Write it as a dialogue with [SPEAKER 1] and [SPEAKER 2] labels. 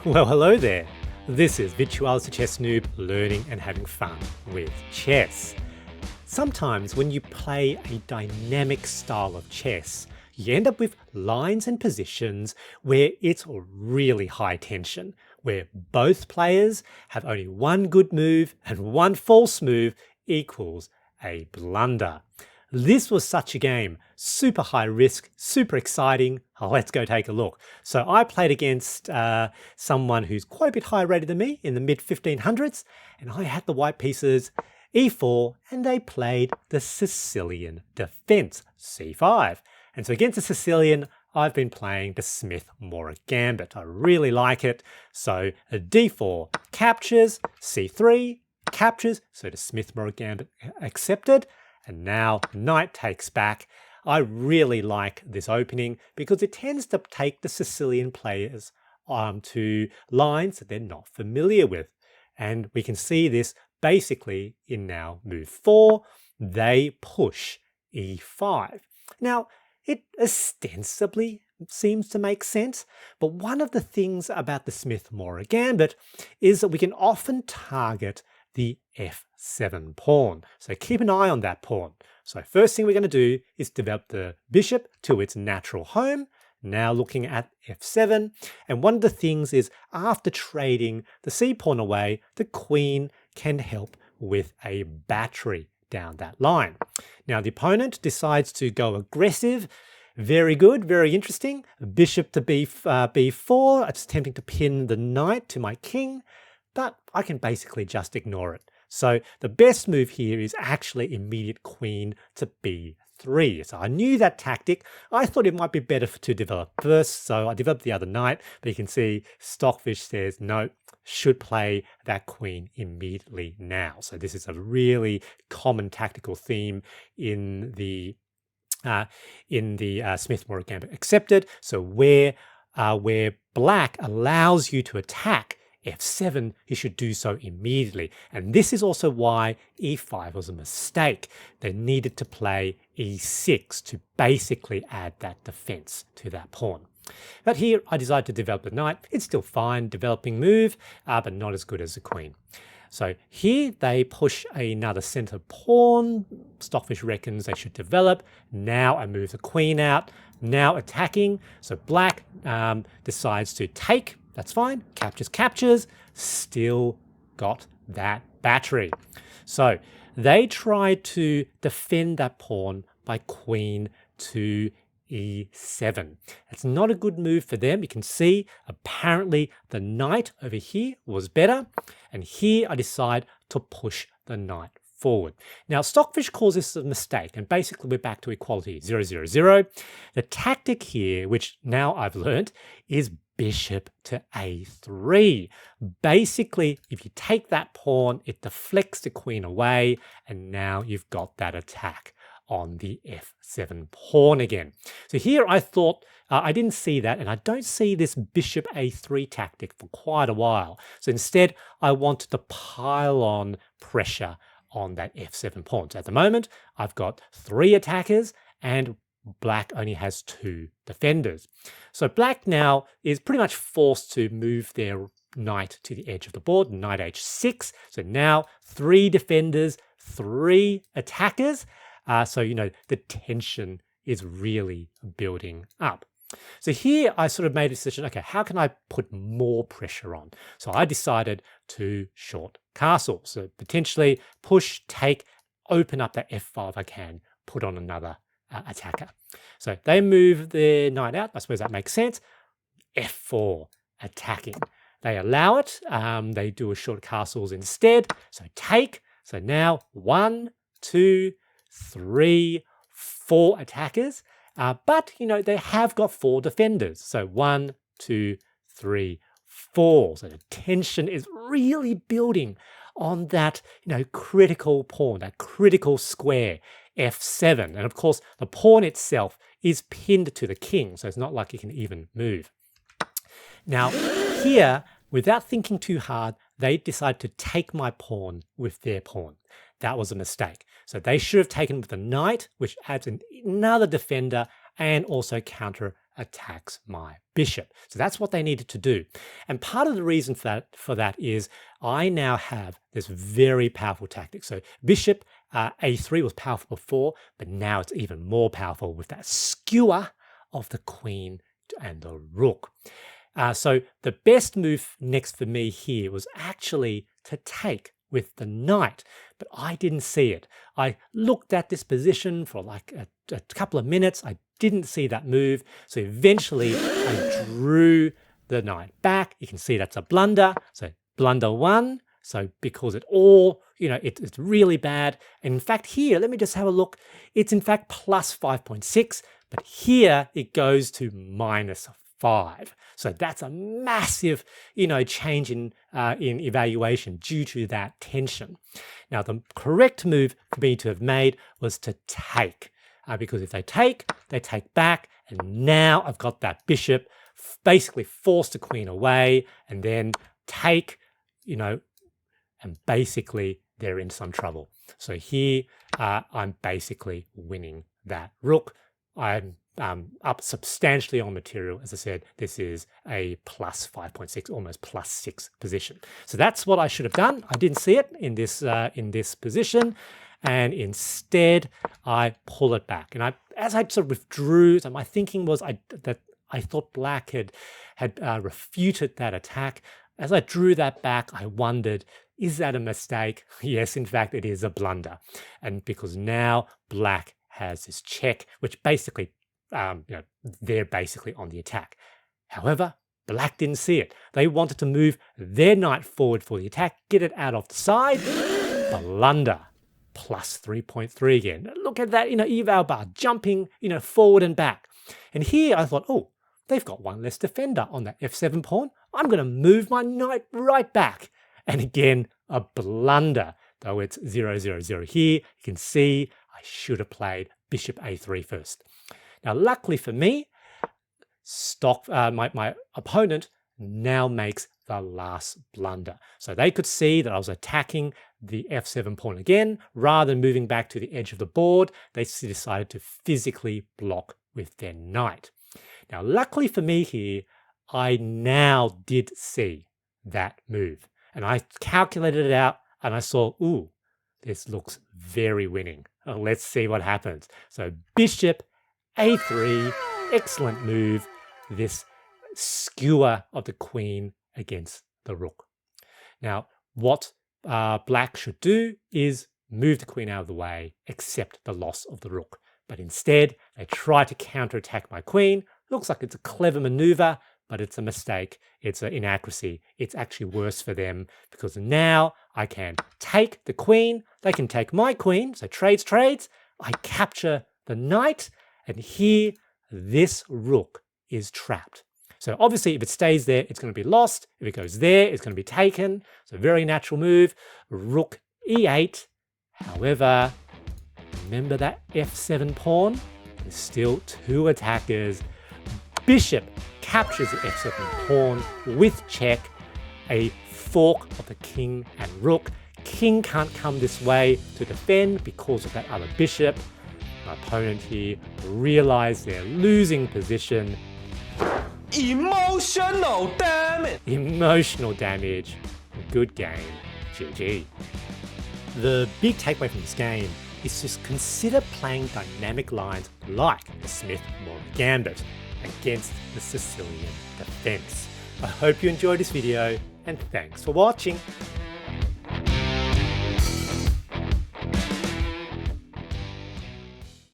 [SPEAKER 1] Well, hello there. This is Virtuality Chess Noob learning and having fun with chess. Sometimes when you play a dynamic style of chess, you end up with lines and positions where it's really high tension, where both players have only one good move and one false move equals a blunder. This was such a game, super high risk, super exciting. Let's go take a look. So I played against someone who's quite a bit higher rated than me in the mid 1500s, and I had the white pieces e4, and they played the Sicilian Defense, c5. And so against the Sicilian, I've been playing the Smith-Morra Gambit. I really like it. So a d4 captures, c3 captures, so the Smith-Morra Gambit accepted. And now knight takes back. I really like this opening because it tends to take the Sicilian players to lines that they're not familiar with. And we can see this basically in now move 4. They push e5. Now, it ostensibly seems to make sense, but one of the things about the Smith-Morra Gambit is that we can often target the f7 pawn. So keep an eye on that pawn. So first thing we're going to do is develop the bishop to its natural home. Now looking at f7. And one of the things is after trading the c pawn away, the queen can help with a battery down that line. Now the opponent decides to go aggressive. Very good, very interesting. Bishop to b4. It's attempting to pin the knight to my king, but I can basically just ignore it. So the best move here is actually immediate queen to b3. So I knew that tactic. I thought it might be better to develop first, so I developed the other knight, but you can see Stockfish says no, should play that queen immediately now. So this is a really common tactical theme in the Smith-Morra Gambit accepted. So where black allows you to attack f7, he should do so immediately. And this is also why e5 was a mistake. They needed to play e6 to basically add that defense to that pawn. But here I decided to develop the knight. It's still fine, developing move, but not as good as the queen. So here they push another center pawn. Stockfish reckons they should develop. Now I move the queen out, now attacking. So black decides to take. That's fine. Captures, still got that battery. So they try to defend that pawn by queen to e7. It's not a good move for them. You can see apparently the knight over here was better. And here I decide to push the knight forward. Now, Stockfish calls this a mistake, and basically we're back to equality, 0, 0, 0. The tactic here, which now I've learned, is bishop to a3. Basically, if you take that pawn, it deflects the queen away, and now you've got that attack on the f7 pawn again. So here I thought, I didn't see that, and I don't see this bishop a3 tactic for quite a while. So instead, I wanted to pile on pressure on that f7 pawn. So at the moment, I've got 3 attackers, and black only has 2 defenders. So black now is pretty much forced to move their knight to the edge of the board, knight h6. So now 3 defenders, 3 attackers. So, you know, the tension is really building up. So here I sort of made a decision, okay, how can I put more pressure on? So I decided to short castle. So potentially push, take, open up that f5 I can, put on another attacker. So they move their knight out. I suppose that makes sense. f4, attacking. They allow it. They do a short castles instead. So take. So now 1, 2, 3, 4 attackers. But, you know, they have got 4 defenders. So 1, 2, 3, 4. So the tension is really building on that, you know, critical pawn, that critical square, f7. And of course, the pawn itself is pinned to the king, so it's not like it can even move. Now, here, without thinking too hard, they decide to take my pawn with their pawn. That was a mistake. So they should have taken with the knight, which adds another defender and also counter attacks my bishop. So that's what they needed to do. And part of the reason for that is I now have this very powerful tactic. So bishop a3 was powerful before, but now it's even more powerful with that skewer of the queen and the rook. So the best move next for me here was actually to take with the knight, but I didn't see it. I looked at this position for like a couple of minutes. I didn't see that move. So eventually I drew the knight back. You can see that's a blunder. So blunder 1. So because it's really bad. And in fact here, let me just have a look. It's in fact plus 5.6, but here it goes to minus 5. So that's a massive, change in evaluation due to that tension. Now, the correct move for me to have made was to take, because if they take back, and now I've got that bishop, basically force the queen away, and then take, and basically they're in some trouble. So here I'm basically winning that rook. I'm up substantially on material. As I said, this is a plus 5.6, almost plus 6 position. So that's what I should have done. I didn't see it in this position, and instead I pull it back. And as I sort of withdrew, so my thinking was that I thought black had refuted that attack. As I drew that back, I wondered, is that a mistake? Yes, in fact, it is a blunder. And because now black has this check, which basically they're basically on the attack. However, black didn't see it. They wanted to move their knight forward for the attack, get it out of the side. Blunder, plus 3.3 again. Look at that, eval bar jumping, forward and back. And here I thought, oh, they've got one less defender on that f7 pawn. I'm going to move my knight right back. And again, a blunder. Though it's 0-0-0 here, you can see I should have played bishop a3 first. Now, luckily for me, my opponent now makes the last blunder. So they could see that I was attacking the f7 pawn again. Rather than moving back to the edge of the board, they decided to physically block with their knight. Now, luckily for me here, I now did see that move. And I calculated it out, and I saw, ooh, this looks very winning. Let's see what happens. So bishop a3, excellent move. This skewer of the queen against the rook. Now, what black should do is move the queen out of the way, accept the loss of the rook. But instead, they try to counterattack my queen. Looks like it's a clever maneuver, but it's a mistake. It's an inaccuracy. It's actually worse for them because now I can take the queen. They can take my queen. So trades. I capture the knight. And here, this rook is trapped. So obviously, if it stays there, it's going to be lost. If it goes there, it's going to be taken. So very natural move. Rook e8. However, remember that f7 pawn? There's still two attackers. Bishop captures the f7 pawn with check. A fork of the king and rook. King can't come this way to defend because of that other bishop. My opponent here realized their losing position.
[SPEAKER 2] Emotional damage.
[SPEAKER 1] Emotional damage. Good game. GG. The big takeaway from this game is to consider playing dynamic lines like the Smith-Morra Gambit against the Sicilian Defense. I hope you enjoyed this video, and thanks for watching.